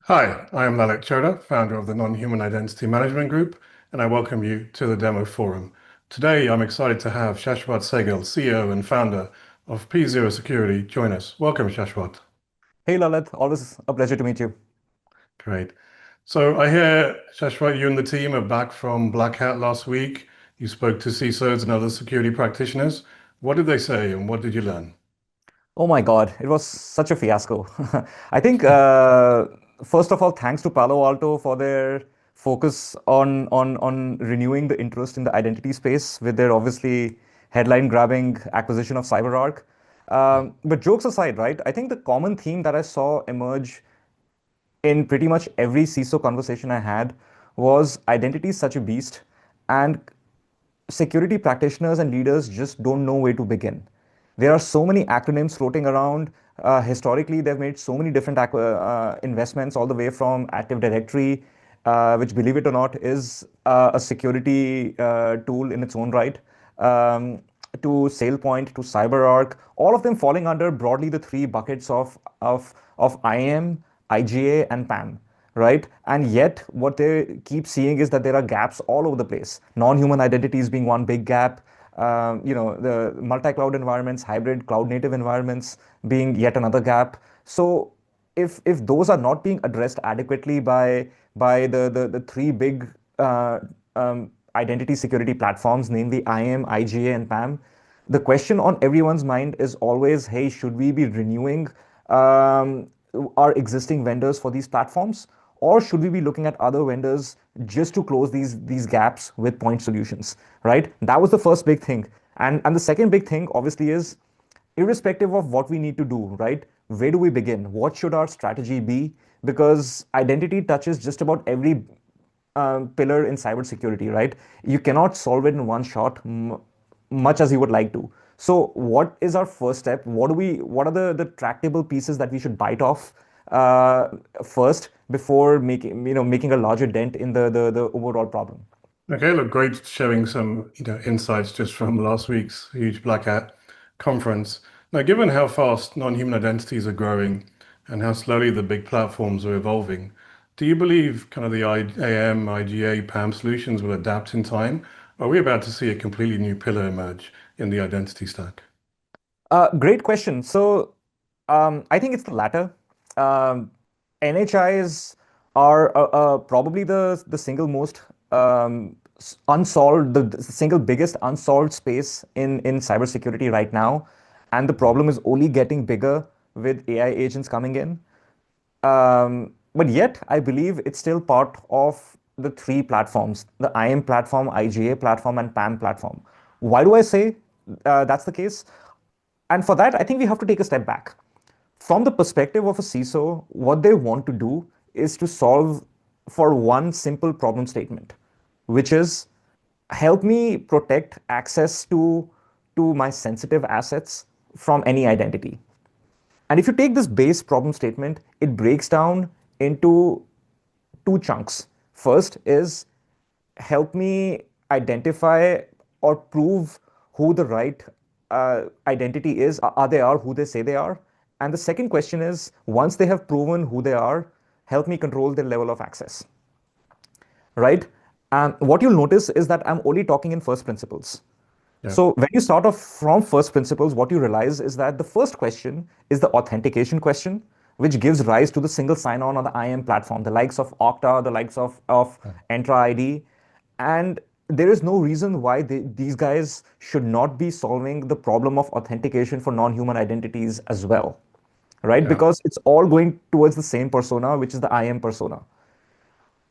Hi, I am Lalit Choda, founder of the Non-Human Identity Management Group, and I welcome you to the demo forum. Today, I'm excited to have Shashwat Sehgal, CEO and founder of P0 Security, join us. Welcome, Shashwat. Hey Lalit, always a pleasure to meet you. Great. So I hear, Shashwat, you and the team are back from Black Hat last week. You spoke to CISOs and other security practitioners. What did they say and what did you learn? Oh my God, it was such a fiasco. I think first of all, thanks to Palo Alto for their focus on renewing the interest in the identity space with their obviously headline-grabbing acquisition of CyberArk. But jokes aside, right? I think the common theme that I saw emerge in pretty much every CISO conversation I had was identity is such a beast, and security practitioners and leaders just don't know where to begin. There are so many acronyms floating around. Historically, they've made so many different investments, all the way from Active Directory, which, believe it or not, is a security tool in its own right, to SailPoint, to CyberArk, all of them falling under broadly the three buckets of IAM, IGA, and PAM, right? And yet, what they keep seeing is that there are gaps all over the place. Non-human identities being one big gap. The multi-cloud environments, hybrid cloud-native environments being yet another gap. So, if those are not being addressed adequately by the three big identity security platforms, namely IAM, IGA, and PAM, the question on everyone's mind is always, hey, should we be renewing um, our existing vendors for these platforms, or should we be looking at other vendors just to close these gaps with point solutions, right? That was the first big thing. And the second big thing, obviously, is irrespective of what we need to do, right? Where do we begin? What should our strategy be? Because identity touches just about every pillar in cybersecurity, right? You cannot solve it in one shot, much as you would like to. So, what is our first step? What are the tractable pieces that we should bite off uh, first before making a larger dent in the overall problem? Okay, look, great sharing some, insights just from last week's huge Black Hat conference. Now, given how fast non-human identities are growing and how slowly the big platforms are evolving, do you believe kind of the IAM, IGA, PAM solutions will adapt in time? Or are we about to see a completely new pillar emerge in the identity stack? Great question. So, I think it's the latter. Um, NHIs are probably the single most unsolved, the single biggest unsolved space in cybersecurity right now, and the problem is only getting bigger with AI agents coming in. But yet, I believe it's still part of the three platforms: the IAM platform, IGA platform, and PAM platform. Why do I say that's the case? And for that, I think we have to take a step back. From the perspective of a CISO, what they want to do is to solve for one simple problem statement, which is help me protect access to my sensitive assets from any identity. And if you take this base problem statement, it breaks down into two chunks. First is help me identify or prove who the right identity is. Are they are who they say they are? And the second question is, once they have proven who they are, help me control their level of access, right? What you'll notice is that I'm only talking in first principles. Yeah. So when you start off from first principles, what you realize is that the first question is the authentication question, which gives rise to the single sign-on on the IAM platform, the likes of Okta, the likes of Entra ID. And there is no reason why these guys should not be solving the problem of authentication for non-human identities as well, right? Yeah. Because it's all going towards the same persona, which is the IAM persona.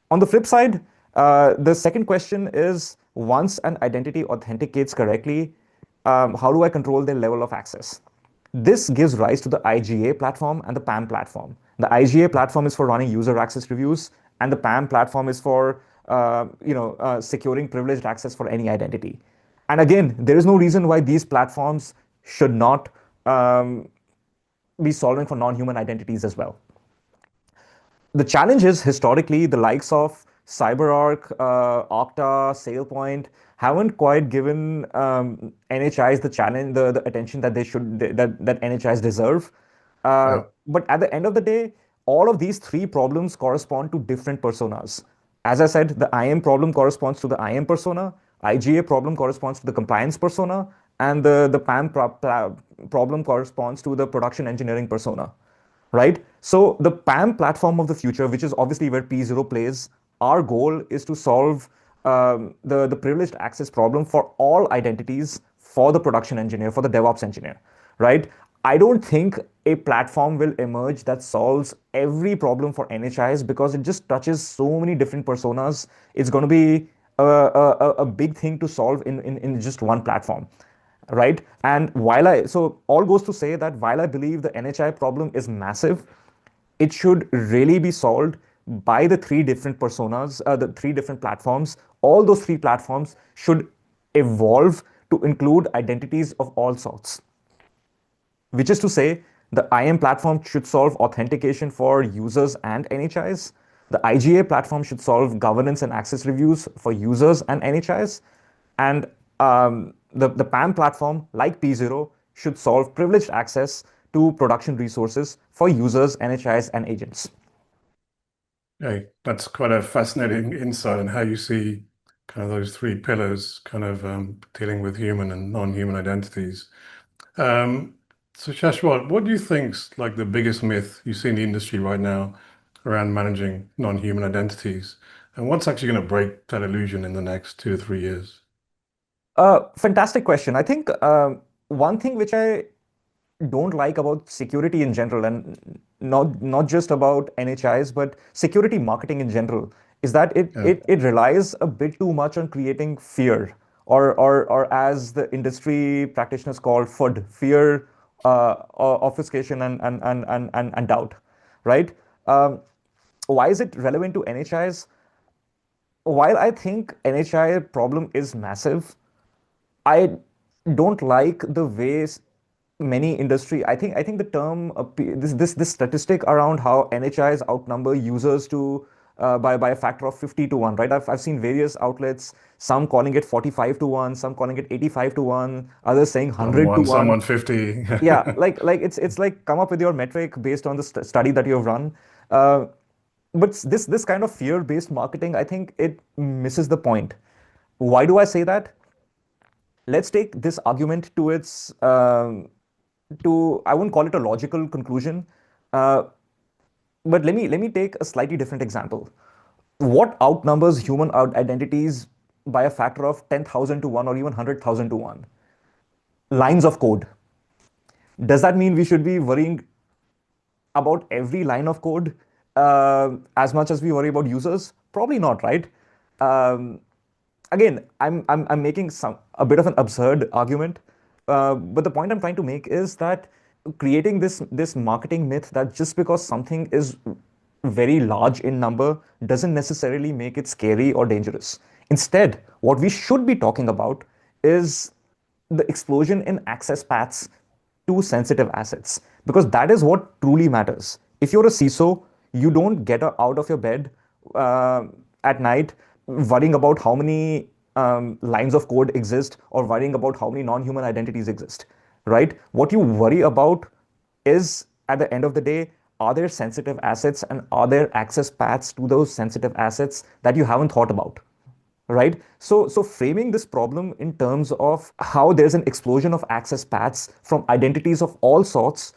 On the flip side, the second question is, once an identity authenticates correctly, how do I control their level of access? This gives rise to the IGA platform and the PAM platform. The IGA platform is for running user access reviews, and the PAM platform is for securing privileged access for any identity. And again, there is no reason why these platforms should not um, be solving for non-human identities as well. The challenge is historically the likes of CyberArk, Okta, SailPoint haven't quite given NHIs the challenge, the attention that they should that NHIs deserve. Yeah. But at the end of the day, all of these three problems correspond to different personas. As I said, the IAM problem corresponds to the IAM persona, IGA problem corresponds to the compliance persona, and the PAM problem corresponds to the production engineering persona, right? So the PAM platform of the future, which is obviously where P0 plays, our goal is to solve the privileged access problem for all identities for the production engineer, for the DevOps engineer, right? I don't think a platform will emerge that solves every problem for NHIs because it just touches so many different personas. It's going to be a big thing to solve in just one platform, right? And so all goes to say that while I believe the NHI problem is massive, it should really be solved by the three different personas, the three different platforms. All those three platforms should evolve to include identities of all sorts, which is to say, the IAM platform should solve authentication for users and NHIs. The IGA platform should solve governance and access reviews for users and NHIs. And the PAM platform, like P0, should solve privileged access to production resources for users, NHIs, and agents. Okay, that's quite a fascinating insight on how you see kind of those three pillars kind of dealing with human and non-human identities. Um, so Shashwat, what do you think's like the biggest myth you see in the industry right now around managing non-human identities? And what's actually going to break that illusion in the next 2 to 3 years? Fantastic question. I think one thing which I don't like about security in general, and not just about NHIs, but security marketing in general, is that it Yeah, it, it relies a bit too much on creating fear, or as the industry practitioners call FUD, fear, obfuscation, and doubt, right? Um, why is it relevant to NHIs? While I think NHI problem is massive, I don't like the ways many industry. I think the term this statistic around how NHIs outnumber users to by a factor of 50 to 1, right? I've seen various outlets, some calling it 45 to 1, some calling it 85 to 1, others saying 100 to someone, 1. someone 50. Yeah, like it's like come up with your metric based on the study that you have run. Uh, but this kind of fear-based marketing, I think it misses the point. Why do I say that? Let's take this argument to its to I wouldn't call it a logical conclusion, uh, but let me take a slightly different example. What outnumbers human identities by a factor of 10,000 to 1 or even 100,000 to 1? Lines of code. Does that mean we should be worrying about every line of code as much as we worry about users? Probably not, right? Um, Again, I'm making a bit of an absurd argument, but the point I'm trying to make is that creating this marketing myth that just because something is very large in number doesn't necessarily make it scary or dangerous. Instead, what we should be talking about is the explosion in access paths to sensitive assets, because that is what truly matters. If you're a CISO, you don't get out of your bed uh, at night worrying about how many lines of code exist or worrying about how many non-human identities exist, right? What you worry about is, at the end of the day, are there sensitive assets and are there access paths to those sensitive assets that you haven't thought about, right? So framing this problem in terms of how there's an explosion of access paths from identities of all sorts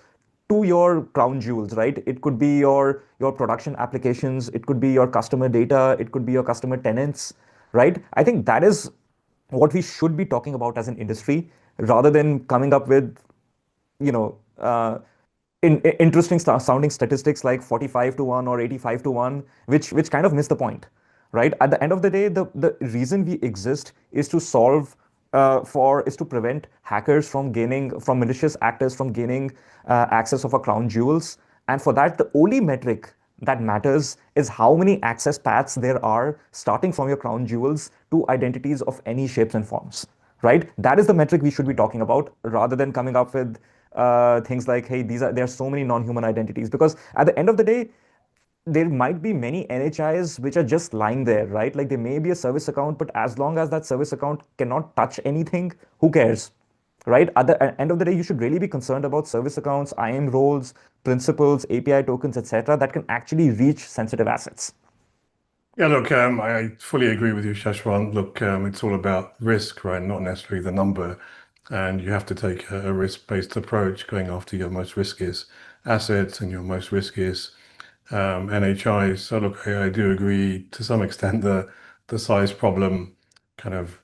to your crown jewels, right? It could be your production applications, it could be your customer data, it could be your customer tenants, right? I think that is what we should be talking about as an industry, rather than coming up with, you know, interesting sounding statistics like 45 to 1 or 85 to 1, which kind of miss the point, right? At the end of the day, the reason we exist is to solve is to prevent hackers from gaining, from malicious actors from gaining access of our crown jewels. And for that, the only metric that matters is how many access paths there are starting from your crown jewels to identities of any shapes and forms, right? That is the metric we should be talking about, rather than coming up with things like, hey, there are so many non-human identities. Because at the end of the day, there might be many NHIs which are just lying there, right? Like there may be a service account, but as long as that service account cannot touch anything, who cares? right? At the end of the day, you should really be concerned about service accounts, IAM roles, principals, API tokens, etc., that can actually reach sensitive assets. Yeah, look, I fully agree with you, Shashwat. Look, it's all about risk, right? Not necessarily the number. And you have to take a risk-based approach going after your most riskiest assets and your most riskiest NHIs. So look, I do agree to some extent the size problem kind of,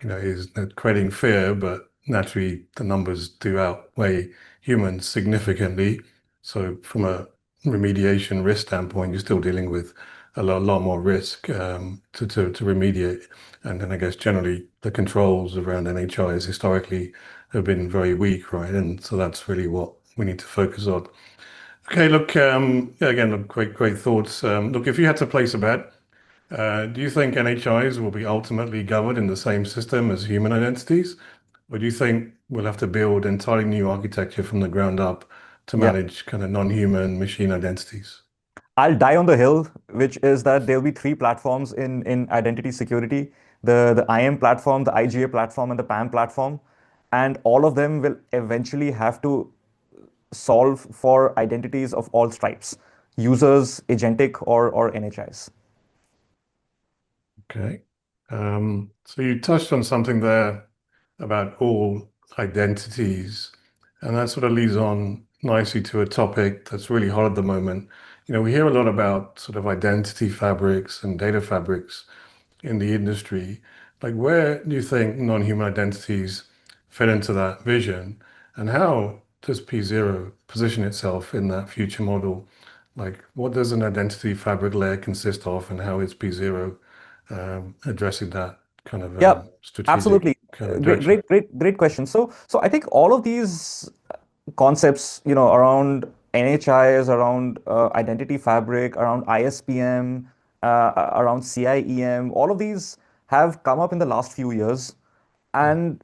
is creating fear, but naturally the numbers do outweigh humans significantly. So from a remediation risk standpoint, you're still dealing with a lot more risk to remediate. And then I guess generally the controls around NHIs historically have been very weak, right? And so that's really what we need to focus on. Okay, look, yeah, again, look, great thoughts. Look, if you had to place a bet, do you think NHIs will be ultimately governed in the same system as human identities? Or do you think we'll have to build entirely new architecture from the ground up to Yeah. manage kind of non-human machine identities? I'll die on the hill, which is that there'll be three platforms in identity security, the IAM platform, the IGA platform, and the PAM platform. And all of them will eventually have to solve for identities of all stripes, users, agentic, or NHIs. Okay. So you touched on something there about all identities, and that sort of leads on nicely to a topic that's really hot at the moment. We hear a lot about sort of identity fabrics and data fabrics in the industry. Like, where do you think non-human identities fit into that vision, and how does P0 position itself in that future model? Like, what does an identity fabric layer consist of, and how is P0 addressing that kind of Yeah, strategic absolutely. kind of Great, direction? great question. So I think all of these concepts, around NHIs, around identity fabric, around ISPM, around CIEM, all of these have come up in the last few years. Mm. And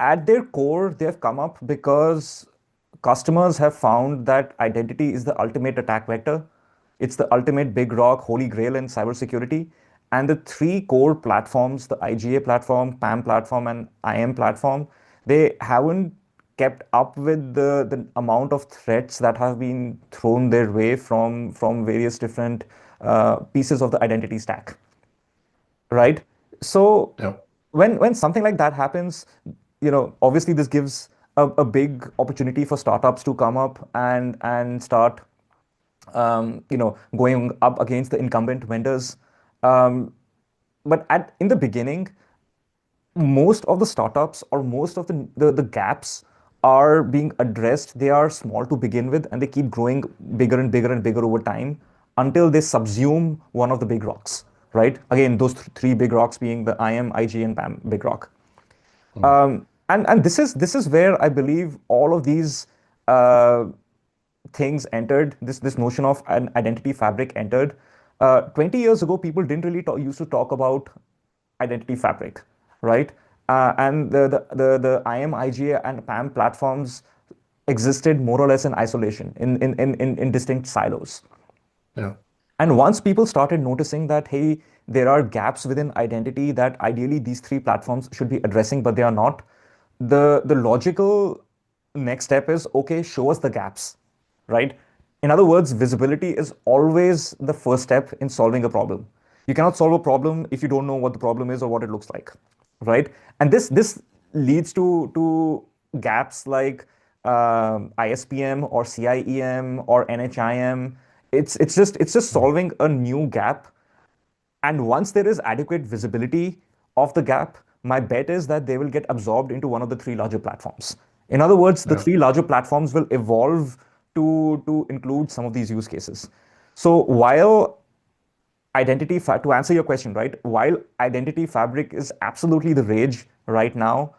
at their core, they've come up because customers have found that identity is the ultimate attack vector. It's the ultimate big rock, holy grail in cybersecurity. And the three core platforms, the IGA platform, PAM platform, and IM platform, they haven't kept up with the amount of threats that have been thrown their way from various different pieces of the identity stack, right? So Yeah, when something like that happens, obviously this gives a big opportunity for startups to come up and start going up against the incumbent vendors. Um, but in the beginning, most of the startups or most of the gaps are being addressed. They are small to begin with, and they keep growing bigger and bigger and bigger over time until they subsume one of the big rocks, right? Again, those three big rocks being the IM, IG, and PAM big rock. mm, And this is where I believe all of these uh, things entered. This notion of an identity fabric entered. 20 years ago, people didn't really used to talk about identity fabric, right? And the IM, IGA, and PAM platforms existed more or less in isolation, in distinct silos. yeah, And once people started noticing that, hey, there are gaps within identity that ideally these three platforms should be addressing, but they are not, the logical next step is, okay, show us the gaps, right? In other words, visibility is always the first step in solving a problem. You cannot solve a problem if you don't know what the problem is or what it looks like, right? And this leads to gaps like ISPM or CIEM or NHIM. It's just mm, solving a new gap, and once there is adequate visibility of the gap, my bet is that they will get absorbed into one of the three larger platforms. In other words, the yeah, three larger platforms will evolve to include some of these use cases. So while to answer your question, right, while identity fabric is absolutely the rage right now,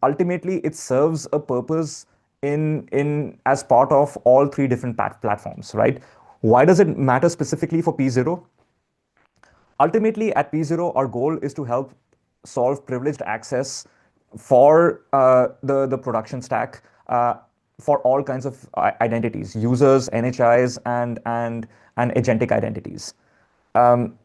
ultimately it serves a purpose in as part of all three different platforms, right? Why does it matter specifically for P0? Ultimately, at P0, our goal is to help solve privileged access for the production stack for all kinds of identities, users, NHIs, and agentic identities. Um,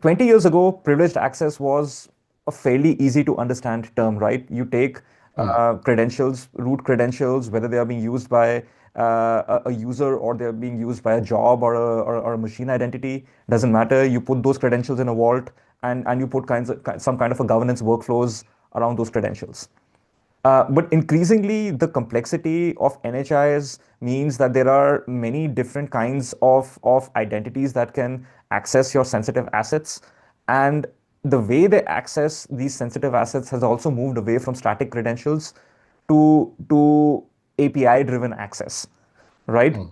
20 years ago, privileged access was a fairly easy to understand term, right? You take Mm. credentials, root credentials, whether they are being used by a user or they're being used by a job or a machine identity, doesn't matter. You put those credentials in a vault and you put some kind of a governance workflows around those credentials. But increasingly, the complexity of NHIs means that there are many different kinds of identities that can access your sensitive assets. And the way they access these sensitive assets has also moved away from static credentials to API-driven access, right? Mm.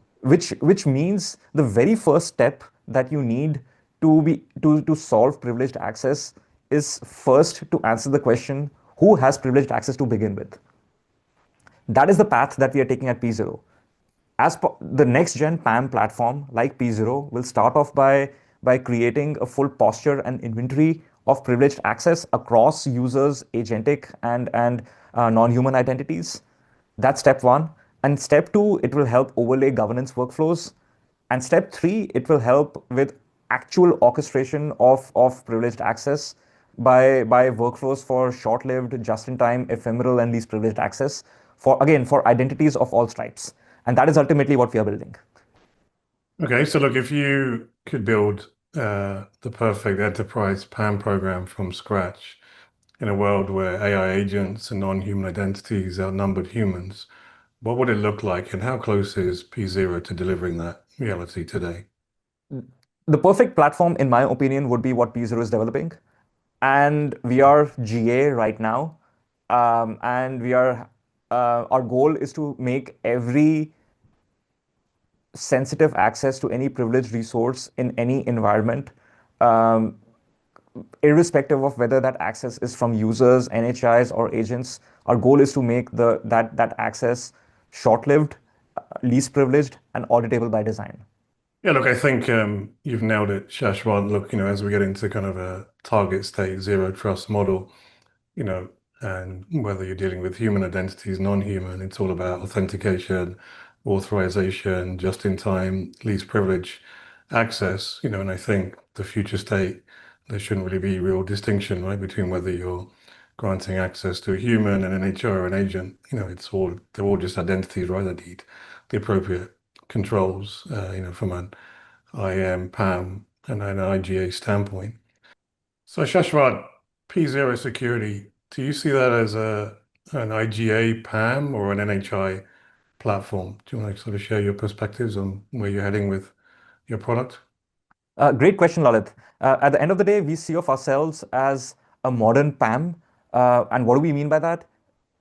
Which means the very first step that you need to solve privileged access is first to answer the question, who has privileged access to begin with? That is the path that we are taking at P0. The next gen PAM platform, like P0, will start off by creating a full posture and inventory of privileged access across users, agentic and non-human identities. That's step one. And step two, it will help overlay governance workflows. And step three, it will help with actual orchestration of privileged access by workflows for short-lived, just-in-time, ephemeral, and least privileged access for, again, for identities of all stripes. And that is ultimately what we are building. Okay, so look, if you could build the perfect enterprise PAM program from scratch in a world where AI agents and non-human identities outnumbered humans, what would it look like, and how close is P0 to delivering that reality today? The perfect platform, in my opinion, would be what P0 is developing. And we are GA right now. And our goal is to make every sensitive access to any privileged resource in any environment, um, irrespective of whether that access is from users, NHIs, or agents. Our goal is to make that access short-lived, least privileged, and auditable by design. Yeah, look, I think you've nailed it, Shashwat. Look, as we get into kind of a target state zero trust model, you know, and whether you're dealing with human identities, non-human, it's all about authentication, authorization, just in time, least privilege access, and I think the future state, there shouldn't really be real distinction, right, between whether you're granting access to a human and an HR or an agent. They're all just identities, right, that need the appropriate controls, from an IAM, PAM, and an IGA standpoint. So Shashwat, P0 security, do you see that as an IGA PAM or an NHI platform? Do you want to sort of share your perspectives on where you're heading with your product? Great question, Lalit. At the end of the day, we see of ourselves as a modern PAM. And what do we mean by that?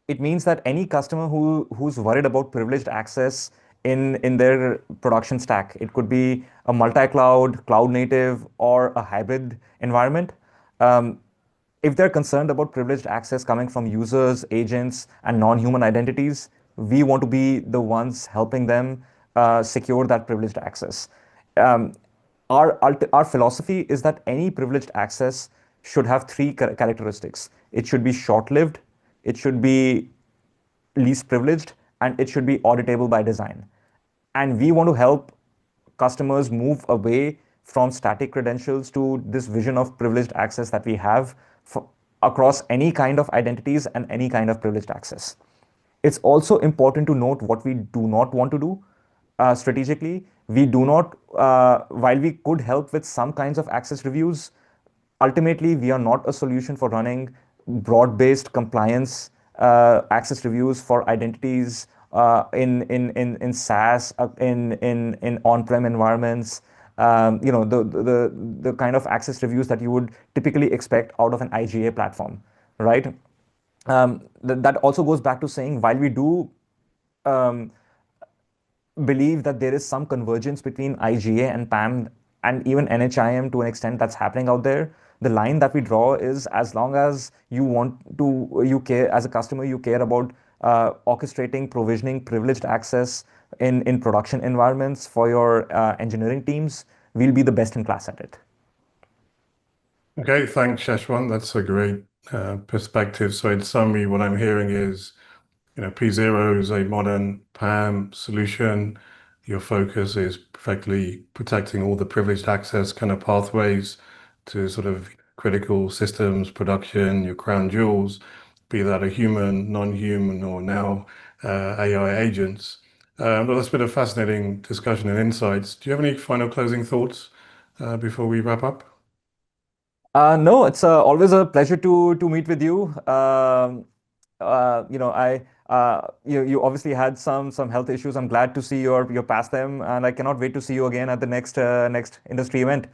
It means that any customer who's worried about privileged access in their production stack, it could be a multi-cloud, cloud native, or a hybrid environment. Um, if they're concerned about privileged access coming from users, agents, and non-human identities, we want to be the ones helping them secure that privileged access. Um, our philosophy is that any privileged access should have three characteristics. It should be short-lived, it should be least privileged, and it should be auditable by design. And we want to help customers move away from static credentials to this vision of privileged access that we have for, across any kind of identities and any kind of privileged access. It's also important to note what we do not want to do strategically. We do not, while we could help with some kinds of access reviews, ultimately, we are not a solution for running broad-based compliance access reviews for identities in SaaS, in on-prem environments. The kind of access reviews that you would typically expect out of an IGA platform, right? That also goes back to saying while we do um, believe that there is some convergence between IGA and PAM and even NHIM to an extent that's happening out there. The line that we draw is as long as you care as a customer, you care about orchestrating, provisioning, privileged access in production environments for your engineering teams, we'll be the best in class at it. Okay, thanks, Shashwat. That's a great perspective. So in summary, what I'm hearing is, P0 is a modern PAM solution. Your focus is perfectly protecting all the privileged access kind of pathways to sort of critical systems, production, your crown jewels. be that a human, non-human, or now AI agents. But that's been a fascinating discussion and insights. Do you have any final closing thoughts before we wrap up? No, it's always a pleasure to meet with you. I you obviously had some health issues. I'm glad to see you're past them, and I cannot wait to see you again at the next industry event.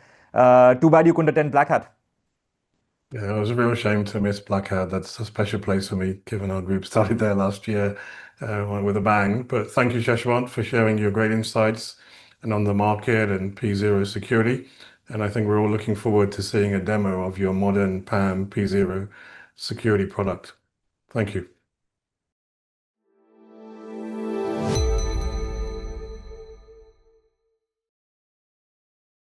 Too bad you couldn't attend Black Hat. Yeah, it was a real shame to miss Black Hat. That's a special place for me, given our group started there last year with a bang. But thank you, Shashwat, for sharing your great insights and on the market and P0 security. And I think we're all looking forward to seeing a demo of your modern PAM P0 security product. Thank you.